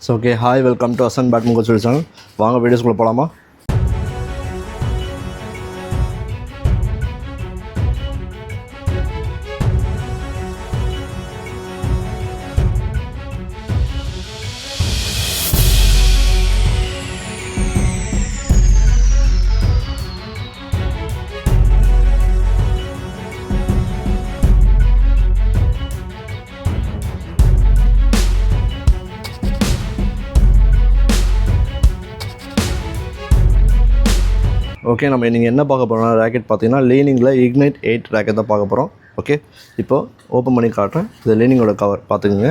So okay hi welcome to Asan badminton coach channel. வாங்க வீடியோஸ்குள்ளே போகலாமா? ஓகே, நம்ம நீங்கள் என்ன பார்க்க போகிறோம்னா ரேக்கெட் பார்த்தீங்கன்னா லீனிங்கில் இக்னைட் 8 ரேக்கெட் தான் பார்க்க போகிறோம். ஓகே, இப்போது ஓப்பன் பண்ணி காட்டுறேன். இது லீனிங்கோட கவர் பார்த்துக்குங்க.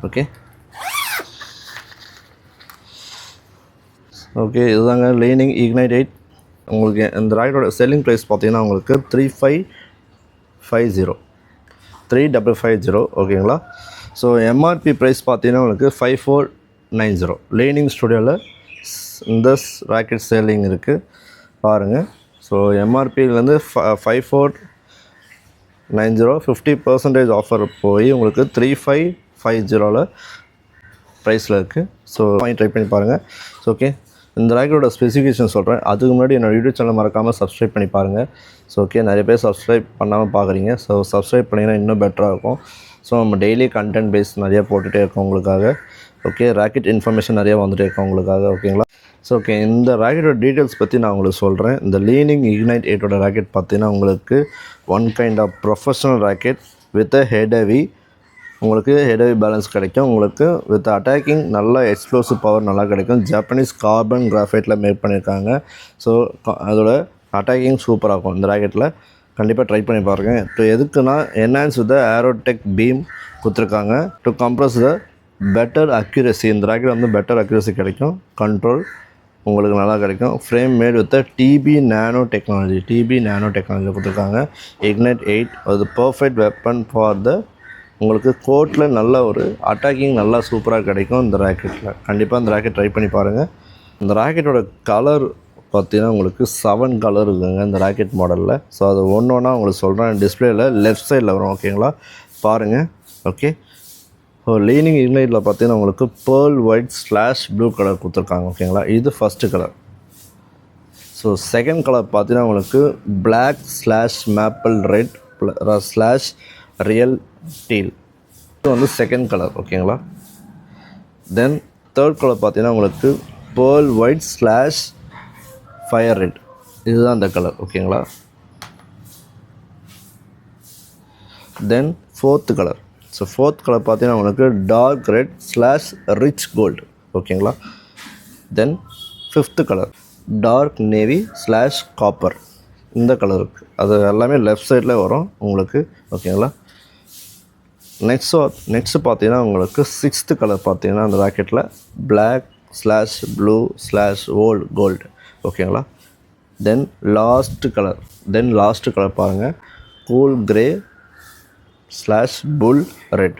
ஓகே ஓகே இதுதாங்க லீனிங் இக்னைட் 8. உங்களுக்கு இந்த ராக்கெட்டோட செல்லிங் ப்ரைஸ் பார்த்தீங்கன்னா உங்களுக்கு 3550 ஓகேங்களா. ஸோ எம்ஆர்பி ப்ரைஸ் பார்த்தீங்கன்னா உங்களுக்கு 5490. லீனிங் ஸ்டுடியோவில் இந்த ராக்கெட் செல்லிங் இருக்குது பாருங்கள். ஸோ எம்ஆர்பிலேருந்து 5490 50% ஆஃபர் போய் உங்களுக்கு 3550 ப்ரைஸில் இருக்குது. ஸோ வாங்கி ட்ரை பண்ணி பாருங்கள். ஸோ ஓகே, இந்த ராக்கெட்டோட ஸ்பெசிஃபிகேஷன் சொல்கிறேன். அதுக்கு முன்னாடி என்னோடய யூடியூப் சேனல் மறக்காமல் சப்ஸ்கிரைப் பண்ணி பாருங்கள். ஸோ ஓகே, நிறைய பேர் சப்ஸ்கிரைப் பண்ணாமல் பார்க்குறீங்க. ஸோ சப்ஸ்கிரைப் பண்ணிங்கன்னா இன்னும் பெட்டராக இருக்கும். ஸோ நம்ம டெய்லி கண்டென்ட் பேஸ் நிறையா போட்டுகிட்டே இருக்கோம் உங்களுக்காக. ஓகே, ராக்கெட் இன்ஃபர்மேஷன் நிறையா வந்துகிட்டே இருக்கோம் உங்களுக்காக. ஓகேங்களா. ஸோ ஓகே, இந்த ராக்கெட்டோட டீட்டெயில்ஸ் பற்றி நான் உங்களுக்கு சொல்கிறேன். இந்த லீனிங் இக்னைட் 8ஓட ராக்கெட் பார்த்தீங்கன்னா உங்களுக்கு one kind of professional racket with head heavy. உங்களுக்கு ஹெட் ஹெவி பேலன்ஸ் கிடைக்கும். உங்களுக்கு வித் அட்டாக்கிங் நல்லா எக்ஸ்ப்ளோசிவ் பவர் நல்லா கிடைக்கும். ஜப்பனீஸ் கார்பன் கிராஃபைட்டில் மேக் பண்ணியிருக்காங்க. ஸோ அதோட அட்டாக்கிங் சூப்பராக இருக்கும். இந்த ராக்கெட்டில் கண்டிப்பாக ட்ரை பண்ணி பாருங்கள். இப்போ எதுக்குன்னா என்ஹான்ஸ் வித் ஏரோடெக் பீம் கொடுத்துருக்காங்க to compress the better accuracy. இந்த ராக்கெட் வந்து பெட்டர் அக்யூரசி கிடைக்கும். கண்ட்ரோல் உங்களுக்கு நல்லா கிடைக்கும். Frame made with TB nano technology கொடுத்துருக்காங்க. இக்னைட் 8 அது பர்ஃபெக்ட் வெப்பன் ஃபார் த உங்களுக்கு கோர்ட்டில் நல்ல ஒரு அட்டாக்கிங் நல்லா சூப்பராக கிடைக்கும் இந்த ராக்கெட்டில். கண்டிப்பாக இந்த ராக்கெட் ட்ரை பண்ணி பாருங்கள். இந்த ராக்கெட்டோட கலர் பார்த்தீங்கன்னா உங்களுக்கு 7 கலர் இருக்குங்க இந்த ராக்கெட் மாடலில். ஸோ அது ஒன்று ஒன்றா உங்களுக்கு சொல்கிறேன். டிஸ்பிளேயில் லெஃப்ட் சைடில் வரும். ஓகேங்களா, பாருங்கள். ஓகே, ஸோ லீனிங் இக்னைட்டில் பார்த்தீங்கன்னா உங்களுக்கு pearl white slash blue colour கொடுத்துருக்காங்க. ஓகேங்களா, இது first colour. So second colour பார்த்தீங்கன்னா உங்களுக்கு black slash maple red slash real deal. இது வந்து செகண்ட் கலர். ஓகேங்களா. தென் தேர்ட் கலர் பார்த்தீங்கன்னா உங்களுக்கு pearl white slash fire red. இதுதான் அந்த கலர். ஓகேங்களா. Then fourth colour. So fourth colour பார்த்தீங்கன்னா உங்களுக்கு dark red slash rich gold. ஓகேங்களா. Then fifth colour dark navy slash copper. இந்த கலர் இருக்குது. அது எல்லாமே லெஃப்ட் சைடில் வரும் உங்களுக்கு. ஓகேங்களா. நெக்ஸ்ட்டு பார்த்தீங்கன்னா உங்களுக்கு சிக்ஸ்த்து கலர் பார்த்தீங்கன்னா அந்த ராக்கெட்டில் black slash blue slash gold. ஓகேங்களா. தென் லாஸ்ட்டு கலர் பாருங்கள் cool grey slash full red.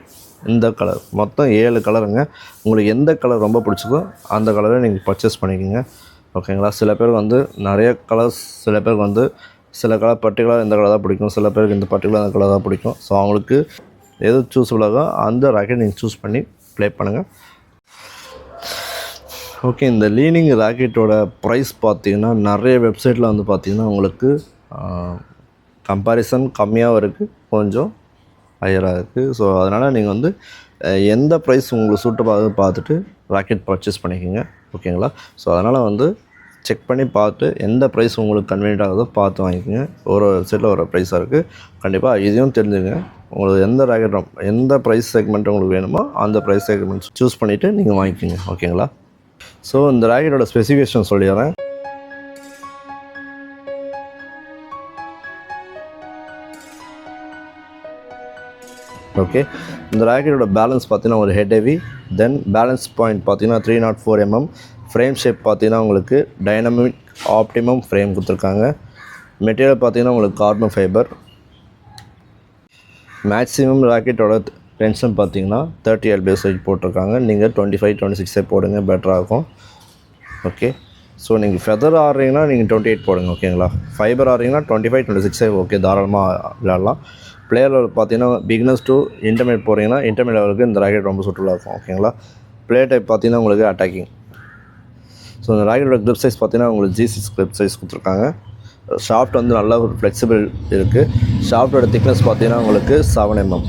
இந்த கலர் மொத்தம் 7 கலருங்க. உங்களுக்கு எந்த கலர் ரொம்ப பிடிச்சதோ அந்த கலரை நீங்கள் பர்ச்சேஸ் பண்ணிக்கோங்க. ஓகேங்களா. சில பேருக்கு வந்து நிறைய கலர்ஸ், சில பேருக்கு வந்து சில கலர் பர்டிகுலர் இந்த கலர் தான் பிடிக்கும், சில பேருக்கு இந்த பர்டிகுலர் அந்த கலர் தான் பிடிக்கும். ஸோ அவங்களுக்கு எது சூஸ்ஃபுல்லாகோ அந்த ராக்கெட் நீங்கள் சூஸ் பண்ணி ப்ளே பண்ணுங்கள். ஓகே, இந்த லீனிங் ராக்கெட்டோட ப்ரைஸ் பார்த்தீங்கன்னா நிறைய வெப்சைட்டில் வந்து பார்த்திங்கன்னா உங்களுக்கு கம்பேரிசன் கம்மியாகவும் இருக்குது, கொஞ்சம் ஹையராக இருக்குது. ஸோ அதனால் நீங்கள் வந்து எந்த ப்ரைஸ் உங்களுக்கு சூட்டபாக பார்த்துட்டு ராக்கெட் பர்ச்சேஸ் பண்ணிக்கோங்க. ஓகேங்களா. ஸோ அதனால் வந்து செக் பண்ணி பார்த்து எந்த ப்ரைஸ் உங்களுக்கு கன்வீனியன்ட் ஆகுதோ பார்த்து வாங்கிக்கோங்க. ஒரு வெப்சைட்டில் ஒரு ப்ரைஸாக இருக்குது. கண்டிப்பாக இதையும் தெரிஞ்சுங்க. உங்களுக்கு எந்த ராக்கெட் எந்த ப்ரைஸ் செக்மெண்ட் உங்களுக்கு வேணுமோ அந்த ப்ரைஸ் செக்மெண்ட் சூஸ் பண்ணிவிட்டு நீங்கள் வாங்கிக்கோங்க. ஓகேங்களா. ஸோ இந்த ராக்கெட்டோட ஸ்பெசிஃபிகேஷன் சொல்லிடுறேன். ஓகே, இந்த ராக்கெட்டோட பேலன்ஸ் பார்த்தீங்கன்னா ஒரு ஹெட் ஹெவி. தென் பேலன்ஸ் பாயிண்ட் பார்த்தீங்கன்னா 304 mm. ஃப்ரேம் ஷேப் பார்த்தீங்கன்னா உங்களுக்கு டைனமிக் ஆப்டிமம் ஃப்ரேம் கொடுத்துருக்காங்க. மெட்டீரியல் பார்த்தீங்கன்னா உங்களுக்கு கார்பன் ஃபைபர். மேக்ஸிமம் ராக்கெட்டோட டென்ஷன் பார்த்தீங்கன்னா 30 lbs போட்டிருக்காங்க. நீங்கள் 25-26 போடுங்க, பெட்டராக இருக்கும். ஓகே, ஸோ நீங்கள் ஃபெதர் ஆடுறீங்கன்னா நீங்கள் 28 போடுங்க. ஓகேங்களா. ஃபைபர் ஆடுறீங்கன்னா 25-26 ஓகே, தாராளமாக விளையாடலாம். பிளேயர் லெவல் பார்த்தீங்கன்னா பிகினர்ஸ் டு இன்டர்மீடியட் போகிறீங்கன்னா இன்டர்மீடியட் லெவலுக்கு இந்த ராக்கெட் ரொம்ப சூட்டபுளாக இருக்கும். ஓகேங்களா. ப்ளே டைப் பார்த்தீங்கன்னா உங்களுக்கு அட்டாக்கிங். ஸோ இந்த ராக்கெட்டோட கிரிப் சைஸ் பார்த்தீங்கன்னா உங்களுக்கு G6 கிரிப் சைஸ் கொடுத்துருக்காங்க. ஷாஃப்ட் வந்து நல்லா ஒரு ஃப்ளெக்சிபிள் இருக்குது. ஷாஃப்டோட திக்னஸ் பார்த்தீங்கன்னா உங்களுக்கு 7 mm.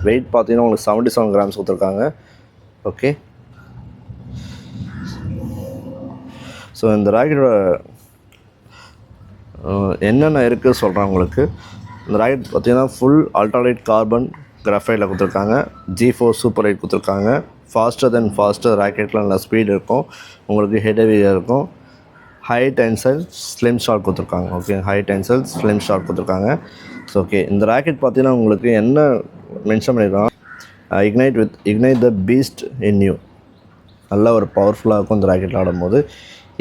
வெயிட் பார்த்தீங்கன்னா உங்களுக்கு 77 grams கொடுத்துருக்காங்க. ஓகே, ஸோ இந்த ராக்கெட்டோட என்னென்ன இருக்குது சொல்கிறேன் உங்களுக்கு. இந்த ராக்கெட் பார்த்தீங்கன்னா ஃபுல் அல்ட்ராலைட் கார்பன் கிராஃபைட்டில் கொடுத்துருக்காங்க. G4 சூப்பர் லைட் கொடுத்துருக்காங்க. ஃபாஸ்டர் ராக்கெட்டில் நல்ல ஸ்பீட் இருக்கும், உங்களுக்கு ஹெவியாக இருக்கும். ஹை டென்சைல் ஸ்லிம் ஷாட் கொடுத்துருக்காங்க. Okay, high tensile slim shaft கொடுத்துருக்காங்க. ஸோ ஓகே, இந்த ராக்கெட் பார்த்தீங்கன்னா உங்களுக்கு என்ன மென்ஷன் பண்ணியிருக்காங்க, ignite the beast in you. நல்லா ஒரு பவர்ஃபுல்லாக இருக்கும் இந்த ராக்கெட்டில் ஆடும்போது.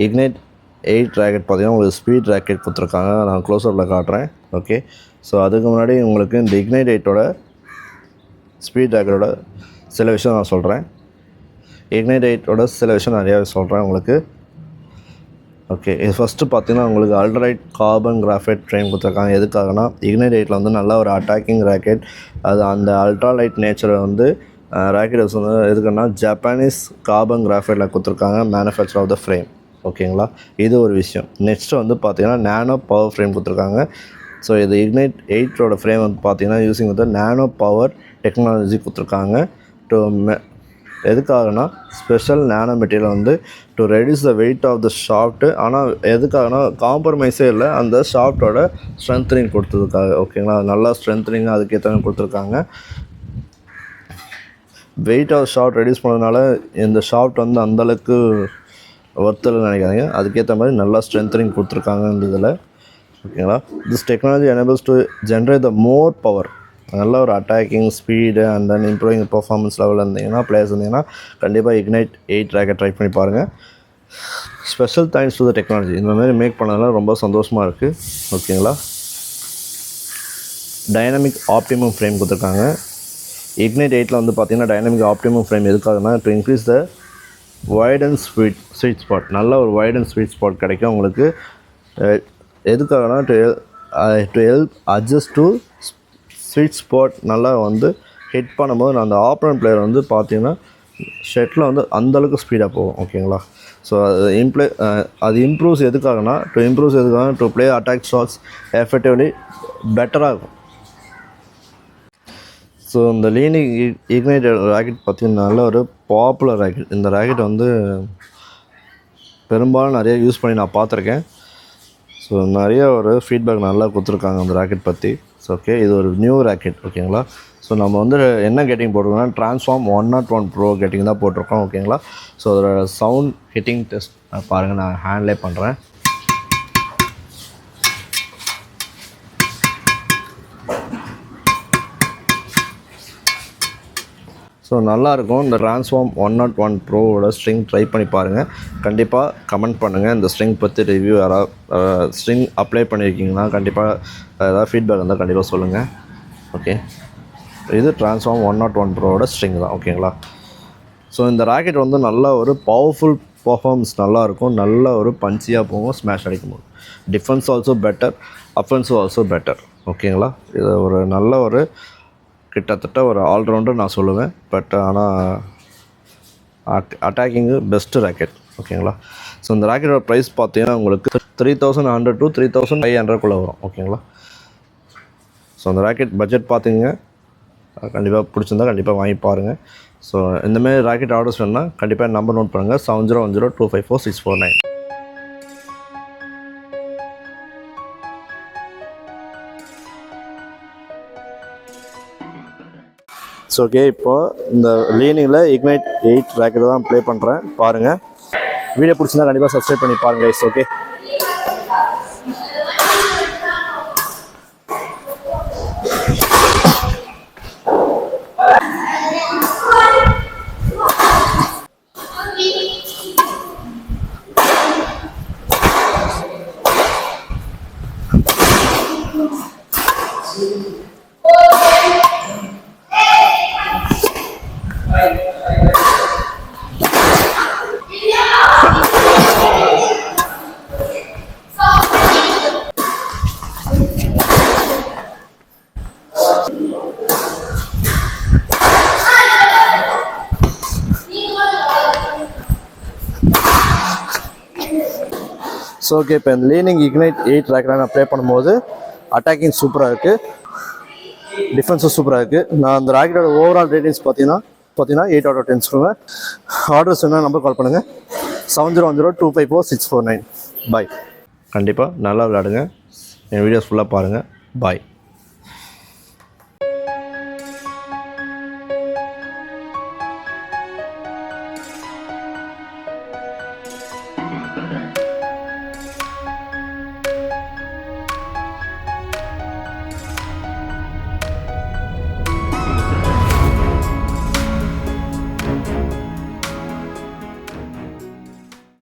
இக்னைட் 8 ராக்கெட் பார்த்தீங்கன்னா உங்களுக்கு ஸ்பீட் ராக்கெட் கொடுத்துருக்காங்க. நான் க்ளோஸ்அப்பில் காட்டுறேன். ஓகே, ஸோ அதுக்கு முன்னாடி உங்களுக்கு இந்த இக்னைட் 8ஓட ஸ்பீட் ராக்கெட்டோட சில விஷயம் நான் சொல்கிறேன். இக்னைட் 8ஓட சில விஷயம் நிறையாவே சொல்கிறேன் உங்களுக்கு. ஓகே, இது ஃபஸ்ட்டு பார்த்தீங்கன்னா உங்களுக்கு அல்ட்ராலைட் கார்பன் கிராஃபைட் ஃப்ரேம் கொடுத்துருக்காங்க. எதுக்காகனா இக்னைட் 8ல் வந்து நல்லா ஒரு அட்டாக்கிங் ராக்கெட். அது அந்த அல்ட்ராலைட் நேச்சரை வந்து ராக்கெட்ஸ் வந்து எதுக்குன்னா ஜப்பானீஸ் கார்பன் கிராஃபைட்டில் கொடுத்துருக்காங்க, மேனுஃபேக்சர் ஆஃப் த ஃப்ரேம். ஓகேங்களா, இது ஒரு விஷயம். நெக்ஸ்ட்டு வந்து பார்த்தீங்கன்னா நானோ பவர் ஃப்ரேம் கொடுத்துருக்காங்க. ஸோ இது இக்னைட் 8ஓட ஃப்ரேம் வந்து பார்த்தீங்கன்னா யூஸிங் வந்து நானோ பவர் டெக்னாலஜி கொடுத்துருக்காங்க. எதுக்காகனா ஸ்பெஷல் நானோ மெட்டீரியல் வந்து to reduce the weight of the shaft. ஆனால் எதுக்காகனா காம்ப்ரமைஸே இல்லை, அந்த ஷாஃப்ட்டோட ஸ்ட்ரென்த்னிங் கொடுத்ததுக்காக. ஓகேங்களா, நல்லா ஸ்ட்ரென்த்னிங் அதுக்கேற்ற கொடுத்துருக்காங்க. வெயிட் ஆஃப் ஷாஃப்ட் ரெடியூஸ் பண்ணதுனால இந்த ஷாஃப்ட் வந்து அந்தளவுக்கு ஒர்த்தில் நினைக்காதீங்க. அதுக்கேற்ற மாதிரி நல்லா ஸ்ட்ரென்த்னிங் கொடுத்துருக்காங்க இந்த இதில். ஓகேங்களா, this technology enables to generate the more power. நல்ல ஒரு attacking speed and then improving performance லெவலில் இருந்தீங்கன்னா பிளேயர்ஸ் இருந்தீங்கன்னா கண்டிப்பாக இக்னைட் 8 ராக்கெட் ட்ரை பண்ணி பாருங்கள். Special thanks to the technology. இந்த மாதிரி மேக் பண்ணதுனால ரொம்ப சந்தோஷமாக இருக்குது. ஓகேங்களா, டைனமிக் ஆப்டிமம் ஃப்ரேம் கொடுத்துருக்காங்க. இக்னைட் 8ல் வந்து பார்த்திங்கன்னா டைனமிக் ஆப்டிமம் ஃப்ரேம் எதுக்காகனா to increase the wide and sweet spot. நல்ல ஒரு வைட் அண்ட் ஸ்வீட் ஸ்பாட் கிடைக்கும் உங்களுக்கு. எதுக்காகனா to help adjust to sweet spot. நல்லா வந்து ஹிட் பண்ணும்போது அந்த ஆப்போனன்ட் பிளேயர் வந்து பார்த்திங்கன்னா ஷெட்டில் வந்து அந்தளவுக்கு ஸ்பீடாக போகும். ஓகேங்களா, ஸோ அது இம்ப்ரூவ்ஸ் எதுக்காகனா to play attack shots effectively பெட்டராக இருக்கும். ஸோ இந்த லீனிங் இக்னைட் ராக்கெட் பார்த்திங்கன்னா நல்ல ஒரு பாப்புலர் ராக்கெட். இந்த ராக்கெட் வந்து பெரும்பாலும் நிறைய யூஸ் பண்ணி நான் பார்த்துருக்கேன். ஸோ நிறைய ஒரு ஃபீட்பேக் நல்லா கொடுத்துருக்காங்க அந்த ராக்கெட் பற்றி. ஸோ ஓகே, இது ஒரு நியூ ராக்கெட். ஓகேங்களா, ஸோ நம்ம வந்து என்ன கெட்டிங் போட்டிருக்கோம்னா ட்ரான்ஸ்ஃபார்ம் 101 ப்ரோ கெட்டிங் தான் போட்டிருக்கோம். ஓகேங்களா, ஸோ அதோட சவுண்ட் ஹிட்டிங் டெஸ்ட் பாருங்கள், நான் ஹேண்ட்லே பண்ணுறேன். ஸோ நல்லாயிருக்கும். இந்த ட்ரான்ஸ்ஃபார்ம் 101 ப்ரோவோட ஸ்ட்ரிங் ட்ரை பண்ணி பாருங்கள். கண்டிப்பாக கமெண்ட் பண்ணுங்கள் இந்த ஸ்ட்ரிங் பற்றி ரிவ்யூ. யாராவது ஸ்ட்ரிங் அப்ளை பண்ணியிருக்கீங்கன்னா கண்டிப்பாக ஏதாவது ஃபீட்பேக் இருந்தால் கண்டிப்பாக சொல்லுங்கள். ஓகே, இது ட்ரான்ஸ்ஃபார்ம் 101 ப்ரோவோட ஸ்ட்ரிங் தான். ஓகேங்களா, ஸோ இந்த ராக்கெட் வந்து நல்ல ஒரு பவர்ஃபுல் பர்ஃபார்மன்ஸ் நல்லாயிருக்கும். நல்ல ஒரு பஞ்சியாக போகும் ஸ்மாஷ் அடிக்கும்போது. டிஃபென்ஸ் ஆல்சோ பெட்டர், அஃபென்ஸும் ஆல்சோ பெட்டர். ஓகேங்களா, இது ஒரு நல்ல ஒரு கிட்டத்தட்ட ஒரு ஆல்ரவுண்டர் நான் சொல்லுவேன். பட் ஆனால் அட்டாக்கிங்கு பெஸ்ட்டு ராக்கெட். ஓகேங்களா, ஸோ இந்த ராக்கெட்டோட ப்ரைஸ் பார்த்தீங்கன்னா உங்களுக்கு 3100 to 3500 வரும். ஓகேங்களா, ஸோ அந்த ராக்கெட் பட்ஜெட் பார்த்திங்க கண்டிப்பாக பிடிச்சிருந்தா கண்டிப்பாக வாங்கி பாருங்கள். ஸோ இந்தமாரி ராக்கெட் ஆர்டர்ஸ் வேணுன்னா கண்டிப்பாக நம்பர் நோட் பண்ணுங்கள் 7010254649. ஸோ ஓகே, இப்போது இந்த லீனிங்கில் இக்னைட் 8 ராக்கெட் தான் ப்ளே பண்ணுறேன் பாருங்கள். வீடியோ பிடிச்சிருந்தா கண்டிப்பாக சப்ஸ்கிரைப் பண்ணி பாருங்கள் கைஸ். ஓகே, ஸோ ஓகே, இப்போ இந்த லீனிங் இக்னைட் 8 ராக்கெட் நான் ப்ளே பண்ணும்போது அட்டாக்கிங் சூப்பராக இருக்குது, டிஃபென்ஸும் சூப்பராக இருக்குது. நான் அந்த ராக்கெட்டோட ஓவரால் ரேட்டிங்ஸ் பார்த்தீங்கன்னா 8 out of 10 சொல்லுவேன். ஆர்டர்ஸ் வேணால் நம்பர் கால் பண்ணுங்கள் 7010254649. பாய். கண்டிப்பாக நல்லா விளையாடுங்க. என் வீடியோஸ் ஃபுல்லாக பாருங்கள். பாய்.